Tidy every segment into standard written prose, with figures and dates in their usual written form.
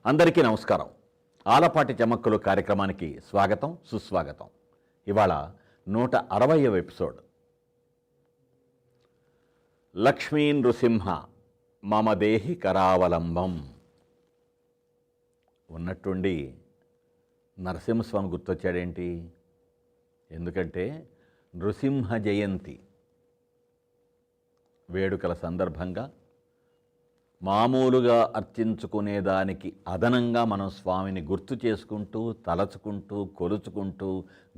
అందరికీ నమస్కారం. ఆలపాటి చమక్కులు కార్యక్రమానికి స్వాగతం, సుస్వాగతం. ఇవాళ 160వ ఎపిసోడ్. లక్ష్మీ నృసింహ మమ దేహి కరావలంబం. ఉన్నట్టుండి నరసింహస్వామి గుర్తొచ్చాడేంటి? ఎందుకంటే నృసింహ జయంతి వేడుకల సందర్భంగా మామూలుగా అర్చించుకునేదానికి అదనంగా మనం స్వామిని గుర్తు చేసుకుంటూ, తలచుకుంటూ, కొలుచుకుంటూ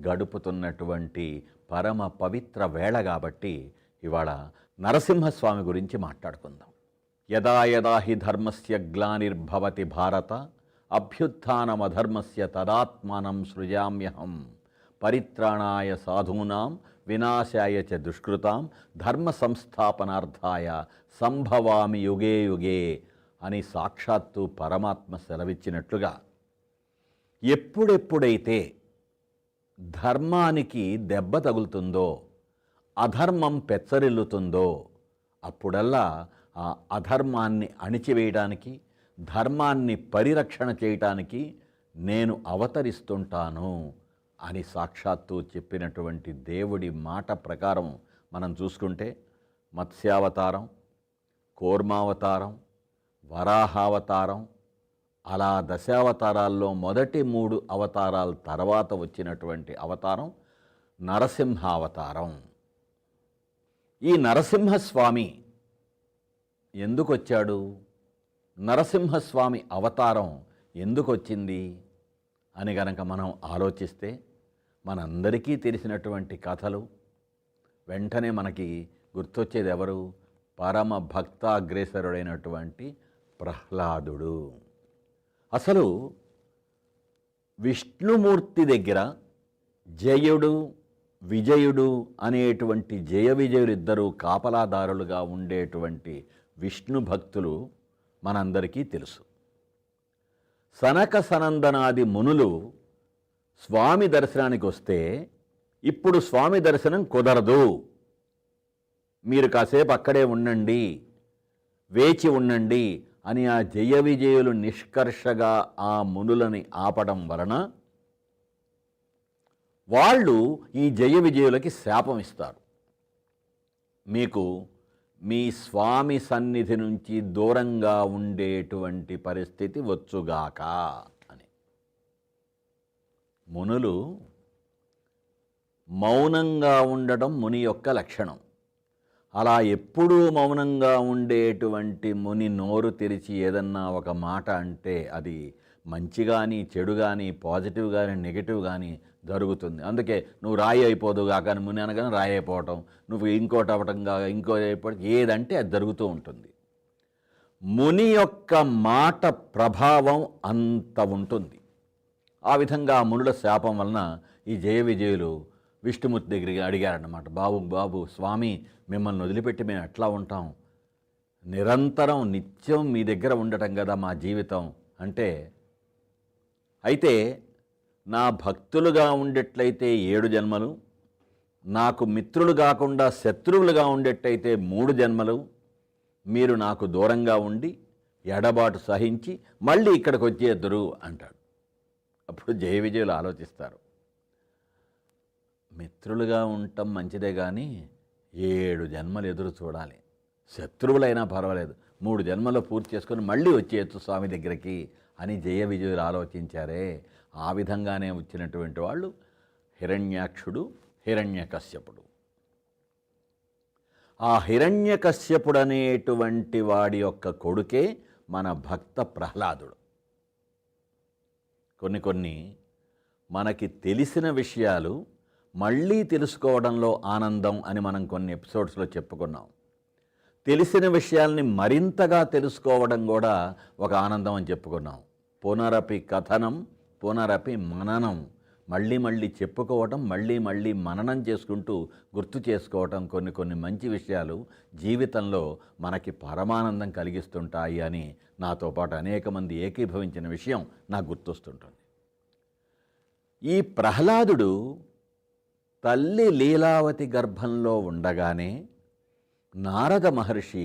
గడుపుతున్నటువంటి పరమ పవిత్ర వేళ కాబట్టి ఇవాళ నరసింహస్వామి గురించి మాట్లాడుకుందాం. యదా యదా హి ధర్మస్య గ్లానిర్భవతి భారత అభ్యుత్థానమధర్మస్య తదాత్మానం సృజామ్యహం పరిత్రాణాయ సాధూనాం వినాశాయ చ దుష్కృతాం ధర్మ సంస్థాపనార్థాయ సంభవామి యుగే యుగే అని సాక్షాత్తు పరమాత్మ సెలవిచ్చినట్లుగా ఎప్పుడెప్పుడైతే ధర్మానికి దెబ్బ తగులుతుందో, అధర్మం పెచ్చరిల్లుతుందో అప్పుడల్లా ఆ అధర్మాన్ని అణిచివేయడానికి, ధర్మాన్ని పరిరక్షణ చేయటానికి నేను అవతరిస్తుంటాను అని సాక్షాత్తు చెప్పినటువంటి దేవుడి మాట ప్రకారం మనం చూసుకుంటే మత్స్యావతారం, కూర్మావతారం, వరాహావతారం, అలా దశావతారాల్లో మొదటి 3 అవతారాల తర్వాత వచ్చినటువంటి అవతారం నరసింహావతారం. ఈ నరసింహస్వామి ఎందుకు వచ్చాడు? నరసింహస్వామి అవతారం ఎందుకు వచ్చింది అని గనక మనం ఆలోచిస్తే మనందరికీ తెలిసినటువంటి కథలు వెంటనే మనకి గుర్తొచ్చేది ఎవరు? పరమ భక్తాగ్రేసరుడైనటువంటి ప్రహ్లాదుడు. అసలు విష్ణుమూర్తి దగ్గర జయుడు, విజయుడు అనేటువంటి జయ విజయులిద్దరూ కాపలాదారులుగా ఉండేటువంటి విష్ణు భక్తులు మనందరికీ తెలుసు. సనక సనందనాది మునులు స్వామి దర్శనానికి వస్తే ఇప్పుడు స్వామి దర్శనం కుదరదు, మీరు కాసేపు అక్కడే ఉండండి, వేచి ఉండండి అని ఆ జయ విజయులు నిష్కర్షగా ఆ మునులని ఆపడం వలన వాళ్ళు ఈ జయ విజయులకి శాపం ఇస్తారు. మీకు మీ స్వామి సన్నిధి నుంచి దూరంగా ఉండేటువంటి పరిస్థితి వచ్చుగాక అని. మునులు మౌనంగా ఉండడం ముని యొక్క లక్షణం. అలా ఎప్పుడూ మౌనంగా ఉండేటువంటి ముని నోరు తెరిచి ఏదన్నా ఒక మాట అంటే అది మంచి కానీ, చెడు కానీ, పాజిటివ్ కానీ, నెగిటివ్ కానీ జరుగుతుంది. అందుకే నువ్వు రాయి అయిపోదుగా కానీ ముని అనగానే రాయి అయిపోవటం, నువ్వు ఇంకోటి అవ్వటంగా ఇంకో అయిపోవటం, ఏదంటే అది జరుగుతూ ఉంటుంది. ముని యొక్క మాట ప్రభావం అంత ఉంటుంది. ఆ విధంగా మునుల శాపం వలన ఈ జయ విజయులు విష్ణుమూర్తి దగ్గరికి అడిగారన్నమాట. బాబు స్వామి, మిమ్మల్ని వదిలిపెట్టి మేము ఎట్లా ఉంటాం? నిరంతరం నిత్యం మీ దగ్గర ఉండటం కదా మా జీవితం అంటే, అయితే నా భక్తులుగా ఉండేట్లయితే 7 జన్మలు, నాకు మిత్రులు కాకుండా శత్రువులుగా ఉండేట్టయితే 3 జన్మలు, మీరు నాకు దూరంగా ఉండి ఎడబాటు సహించి మళ్ళీ ఇక్కడికి వచ్చేద్దరు అంటాడు. అప్పుడు జయ విజయులు ఆలోచిస్తారు, మిత్రులుగా ఉండటం మంచిదే కానీ 7 జన్మలు ఎదురు చూడాలి, శత్రువులైనా పర్వాలేదు, 3 జన్మలు పూర్తి చేసుకొని మళ్ళీ వచ్చేయచ్చు స్వామి దగ్గరికి అని జయ విజయులు ఆలోచించారే. ఆ విధంగానే వచ్చినటువంటి వాళ్ళు హిరణ్యాక్షుడు, హిరణ్యకశ్యపుడు. ఆ హిరణ్యకశ్యపుడు అనేటువంటి వాడి యొక్క కొడుకే మన భక్త ప్రహ్లాదుడు. కొన్ని మనకి తెలిసిన విషయాలు మళ్ళీ తెలుసుకోవడంలో ఆనందం అని మనం కొన్ని ఎపిసోడ్స్లో చెప్పుకున్నాం. తెలిసిన విషయాల్ని మరింతగా తెలుసుకోవడం కూడా ఒక ఆనందం అని చెప్పుకున్నాం. పునరపి కథనం, పునరపి మననం, మళ్ళీ చెప్పుకోవటం, మళ్ళీ మననం చేసుకుంటూ గుర్తు చేసుకోవటం కొన్ని మంచి విషయాలు జీవితంలో మనకి పరమానందం కలిగిస్తుంటాయి అని నాతో పాటు అనేక మంది ఏకీభవించిన విషయం నాకు గుర్తొస్తుంటుంది. ఈ ప్రహ్లాదుడు తల్లి లీలావతి గర్భంలో ఉండగానే నారద మహర్షి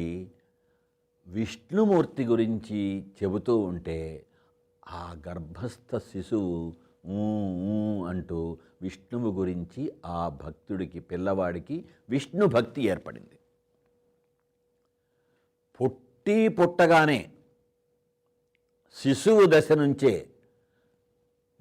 విష్ణుమూర్తి గురించి చెబుతూ ఉంటే ఆ గర్భస్థ శిశువు ఊ ఊ అంటూ విష్ణువు గురించి ఆ భక్తుడికి పిల్లవాడికి విష్ణు భక్తి ఏర్పడింది. పుట్టగానే శిశువు దశ నుంచే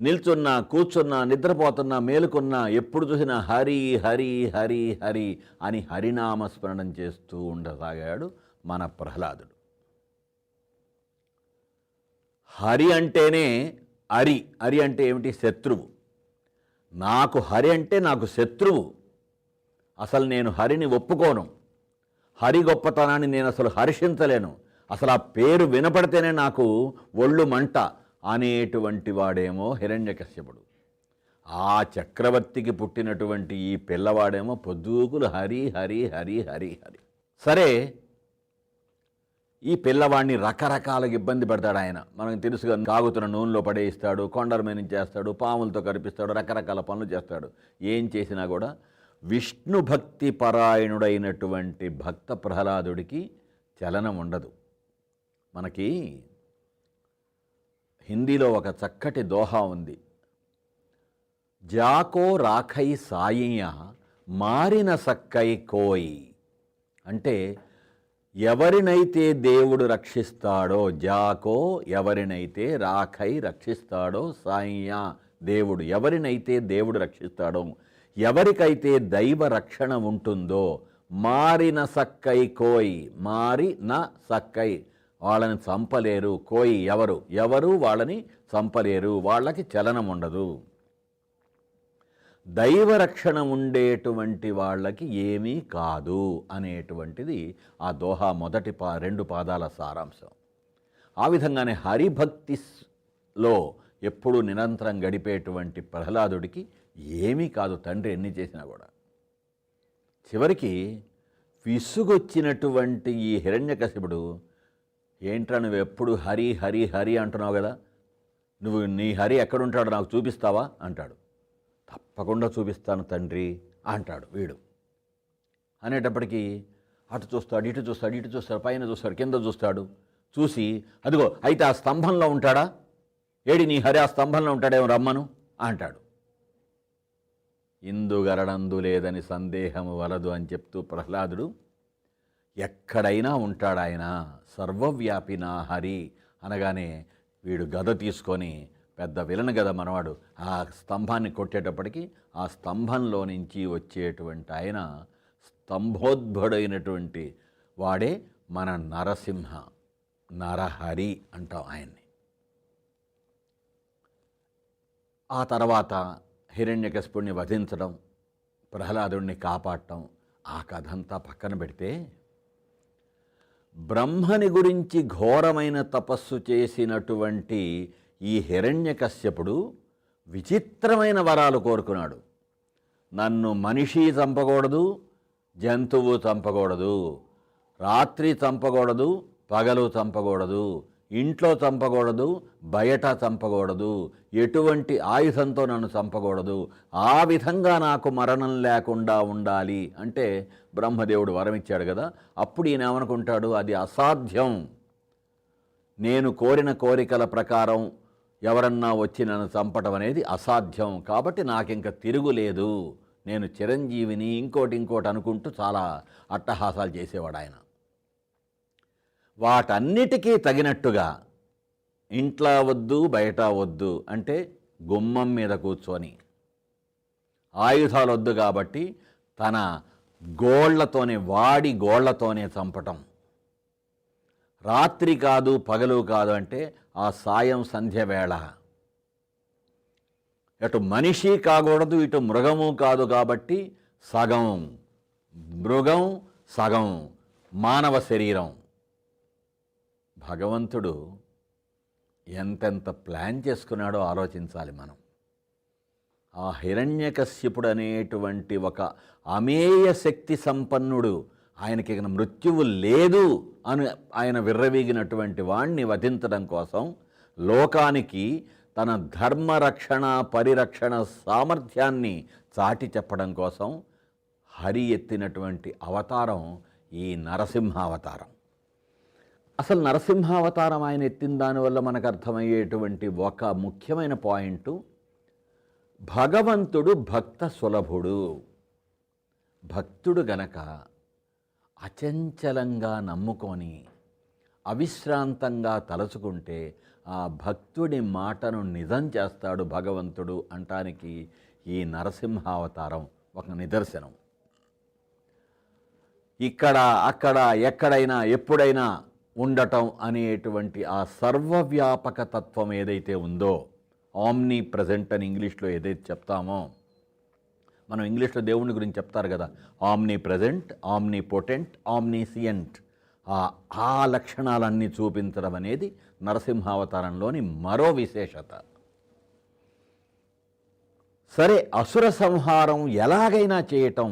నిల్చున్నా, కూర్చున్నా, నిద్రపోతున్నా, మేలుకున్నా ఎప్పుడు చూసినా హరి హరి హరి హరి అని హరినామస్మరణం చేస్తూ ఉండసాగాడు మన ప్రహ్లాదుడు. హరి అంటేనే అరి అంటే ఏమిటి? శత్రువు. నాకు హరి అంటే నాకు శత్రువు. అసలు నేను హరిని ఒప్పుకోను. హరి గొప్పతనాన్ని నేను అసలు హర్షించలేను. అసలు ఆ పేరు వినపడితేనే నాకు ఒళ్ళు మంట అనేటువంటి వాడేమో హిరణ్యకశ్యపుడు. ఆ చక్రవర్తికి పుట్టినటువంటి ఈ పిల్లవాడేమో పొద్దుకులు హరి హరి హరి హరి హరి. సరే, ఈ పిల్లవాడిని రకరకాలుగా ఇబ్బంది పెడతాడు ఆయన. మనకు తెలుసుగా, కాగుతున్న నూనెలో పడేయిస్తాడు, కొండల మీద నుంచి చేస్తాడు, పాములతో కరిపిస్తాడు, రకరకాల పనులు చేస్తాడు. ఏం చేసినా కూడా విష్ణు భక్తి పరాయణుడైనటువంటి భక్త ప్రహ్లాదుడికి చలనం ఉండదు. మనకి హిందీలో ఒక చక్కటి దోహా ఉంది. జాకో రాఖై సాయియ మారిన సక్కై కోయి అంటే ఎవరినైతే దేవుడు రక్షిస్తాడో, జాకో ఎవరినైతే, రాఖై రక్షిస్తాడో, సాయియ దేవుడు ఎవరినైతే దేవుడు రక్షిస్తాడో, ఎవరికైతే దైవ రక్షణ ఉంటుందో, మారిన సక్కై కోయి, మారిన సక్కై వాళ్ళని చంపలేరు, కోయి ఎవరు వాళ్ళని చంపలేరు, వాళ్ళకి చలనం ఉండదు. దైవరక్షణ ఉండేటువంటి వాళ్ళకి ఏమీ కాదు అనేటువంటిది ఆ దోహా మొదటి 2 పాదాల సారాంశం. ఆ విధంగానే హరిభక్తిలో ఎప్పుడూ నిరంతరం గడిపేటువంటి ప్రహ్లాదుడికి ఏమీ కాదు, తండ్రి ఎన్ని చేసినా కూడా. చివరికి విసుగొచ్చినటువంటి ఈ హిరణ్యకశిపుడు, ఏంట్రా నువ్వు ఎప్పుడు హరి హరి హరి అంటున్నావు కదా, నువ్వు నీ హరి ఎక్కడుంటాడో నాకు చూపిస్తావా అంటాడు. తప్పకుండా చూపిస్తాను తండ్రి అంటాడు వీడు. అనేటప్పటికీ అటు చూస్తాడు, ఇటు చూస్తాడు, ఇటు చూస్తాడు, పైన చూస్తాడు, కింద చూస్తాడు. చూసి అదిగో అయితే ఆ స్తంభంలో ఉంటాడా, ఏడి నీ హరి ఆ స్తంభంలో ఉంటాడేమో రమ్మను అంటాడు. ఇందుగరడందు లేదని సందేహము వలదు అని చెప్తూ ప్రహ్లాదుడు ఎక్కడైనా ఉంటాడాయన, సర్వవ్యాపి నా హరి అనగానే వీడు గద తీసుకొని, పెద్ద విలన గద మనవాడు, ఆ స్తంభాన్ని కొట్టేటప్పటికి ఆ స్తంభంలో నుంచి వచ్చేటువంటి ఆయన స్తంభోద్భుడైనటువంటి వాడే మన నరసింహ, నరహరి అంటాం ఆయన్ని. ఆ తర్వాత హిరణ్యకశిపుణ్ణి వధించడం, ప్రహ్లాదుడిని కాపాడటం, ఆ కథంతా పక్కన పెడితే, బ్రహ్మని గురించి ఘోరమైన తపస్సు చేసినటువంటి ఈ హిరణ్యకశ్యపుడు విచిత్రమైన వరాలు కోరుకున్నాడు. నన్ను మనిషి చంపకూడదు, జంతువు చంపకూడదు, రాత్రి చంపకూడదు, పగలు చంపకూడదు, ఇంట్లో చంపకూడదు, బయట చంపకూడదు, ఎటువంటి ఆయుధంతో నన్ను చంపకూడదు, ఆ విధంగా నాకు మరణం లేకుండా ఉండాలి అంటే బ్రహ్మదేవుడు వరం ఇచ్చాడు కదా. అప్పుడు ఈయన ఏమనుకుంటాడు, అది అసాధ్యం, నేను కోరిన కోరికల ప్రకారం ఎవరన్నా వచ్చి నన్ను చంపటం అనేది అసాధ్యం, కాబట్టి నాకింక తిరుగులేదు, నేను చిరంజీవిని, ఇంకోటి అనుకుంటూ చాలా అట్టహాసాలు చేసేవాడు ఆయన. వాటన్నిటికీ తగినట్టుగా ఇంట్లో వద్దు, బయట వద్దు అంటే గుమ్మం మీద కూర్చొని, ఆయుధాలు వద్దు కాబట్టి తన గోళ్లతోనే, వాడి గోళ్లతోనే చంపటం, రాత్రి కాదు పగలు కాదు అంటే ఆ సాయం సంధ్య వేళ, అటు మనిషి కాకూడదు, ఇటు మృగము కాదు కాబట్టి సగం మృగం, సగం మానవ శరీరం. భగవంతుడు ఎంతెంత ప్లాన్ చేసుకున్నాడో ఆలోచించాలి మనం. ఆ హిరణ్యకశ్యపుడు అనేటువంటి ఒక అమేయ శక్తి సంపన్నుడు, ఆయనకి మృత్యువు లేదు అని ఆయన విర్రవీగినటువంటి వాణ్ణి వధించడం కోసం, లోకానికి తన ధర్మరక్షణ పరిరక్షణ సామర్థ్యాన్ని చాటి చెప్పడం కోసం హరి ఎత్తినటువంటి అవతారం ఈ నరసింహ అవతారం. అసలు నరసింహావతారం ఆయన ఎత్తిన దానివల్ల మనకు అర్థమయ్యేటువంటి ఒక ముఖ్యమైన పాయింట్, భగవంతుడు భక్త సులభుడు. భక్తుడు గనక అచంచలంగా నమ్ముకొని అవిశ్రాంతంగా తలచుకుంటే ఆ భక్తుడి మాటను నిజం చేస్తాడు భగవంతుడు అంటానికి ఈ నరసింహావతారం ఒక నిదర్శనం. ఇక్కడ అక్కడ ఎక్కడైనా ఎప్పుడైనా ఉండటం అనేటువంటి ఆ సర్వవ్యాపక తత్వం ఏదైతే ఉందో, ఆమ్నీ ప్రజెంట్ అని ఇంగ్లీష్లో ఏదైతే చెప్తామో, మనం ఇంగ్లీష్లో దేవుని గురించి చెప్తారు కదా, ఆమ్నీ ప్రజెంట్, ఆమ్నీ పొటెంట్, ఆమ్నీసియంట్, ఆ లక్షణాలన్నీ చూపించడం అనేది నరసింహావతారంలోని మరో విశేషత. సరే, అసుర సంహారం ఎలాగైనా చేయటం,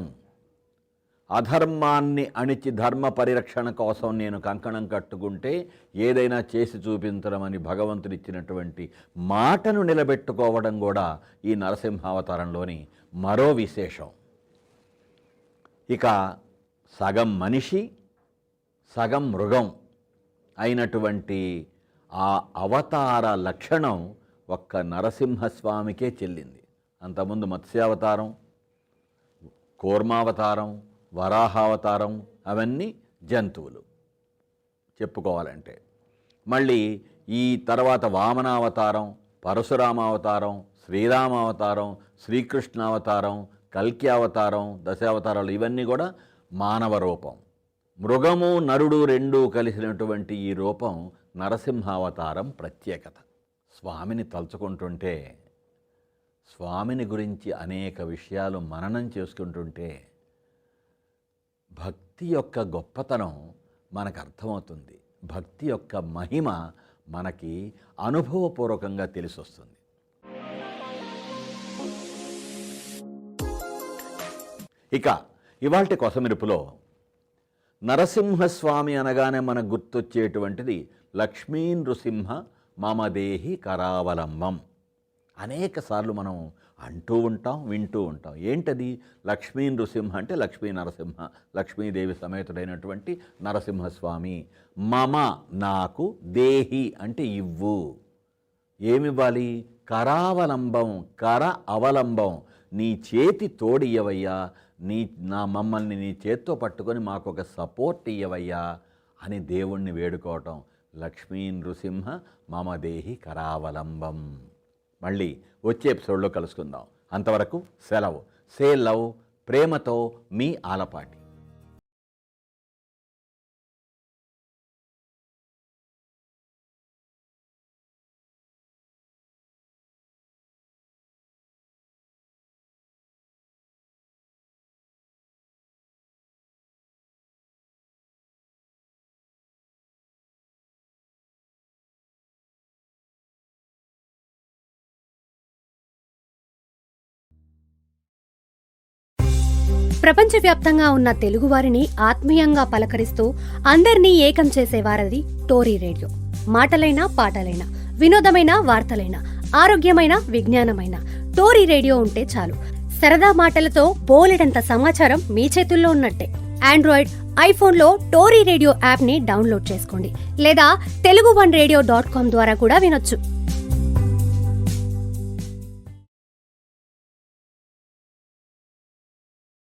అధర్మాన్ని అణిచి ధర్మ పరిరక్షణ కోసం నేను కంకణం కట్టుకుంటే ఏదైనా చేసి చూపించడం అని భగవంతుడు ఇచ్చినటువంటి మాటను నిలబెట్టుకోవడం కూడా ఈ నరసింహావతారంలోని మరో విశేషం. ఇక సగం మనిషి సగం మృగం అయినటువంటి ఆ అవతార లక్షణం ఒక్క నరసింహస్వామికే చెల్లింది. అంతకుముందు మత్స్యావతారం, కూర్మావతారం, వరాహావతారం అవన్నీ జంతువులు చెప్పుకోవాలంటే. మళ్ళీ ఈ తర్వాత వామనావతారం, పరశురామావతారం, శ్రీరామావతారం, శ్రీకృష్ణావతారం, కల్కి అవతారం, దశావతారాలు ఇవన్నీ కూడా మానవ రూపం. మృగము నరుడు రెండూ కలిసినటువంటి ఈ రూపం నరసింహావతారం ప్రత్యేకత. స్వామిని తలుచుకుంటుంటే, స్వామిని గురించి అనేక విషయాలు మననం చేసుకుంటుంటే భక్తి యొక్క గొప్పతనం మనకు అర్థమవుతుంది. భక్తి యొక్క మహిమ మనకి అనుభవపూర్వకంగా తెలిసొస్తుంది. ఇక ఇవాల్టి కొసమెరుపులో నరసింహస్వామి అనగానే మనకు గుర్తొచ్చేటువంటిది లక్ష్మీ నృసింహ మమదేహి కరావలంబం. అనేక సార్లు మనం అంటూ ఉంటాం, వింటూ ఉంటాం. ఏంటది? లక్ష్మీ నృసింహ అంటే లక్ష్మీ నరసింహ, లక్ష్మీదేవి సమేతుడైనటువంటి నరసింహస్వామి. మమ నాకు, దేహి అంటే ఇవ్వు. ఏమివ్వాలి? కరావలంబం, కర అవలంబం, నీ చేతి తోడియ్యవయ్యా, మమ్మల్ని నీ చేత్తో పట్టుకొని మాకు ఒక సపోర్ట్ ఇయ్యవయ్యా అని దేవుణ్ణి వేడుకోవటం. లక్ష్మీ నృసింహ మమదేహి కరావలంబం. మళ్ళీ వచ్చే ఎపిసోడ్లో కలుసుకుందాం. అంతవరకు సెలవు. Say love. ప్రేమతో మీ ఆలపాటి. ప్రపంచవ్యాప్తంగా ఉన్న తెలుగువారిని ఆత్మీయంగా పలకరిస్తూ అందర్నీ ఏకం చేసేవారది టోరీ రేడియో. మాటలైనా పాటలైనా, వినోదమైన వార్తలైనా, ఆరోగ్యమైన విజ్ఞానమైన టోరీ రేడియో ఉంటే చాలు. సరదా మాటలతో బోలెడంత సమాచారం మీ చేతుల్లో ఉన్నట్టే. ఆండ్రాయిడ్, ఐఫోన్లో టోరీ రేడియో యాప్ని డౌన్లోడ్ చేసుకోండి, లేదా telugu1radio.com ద్వారా కూడా వినొచ్చు.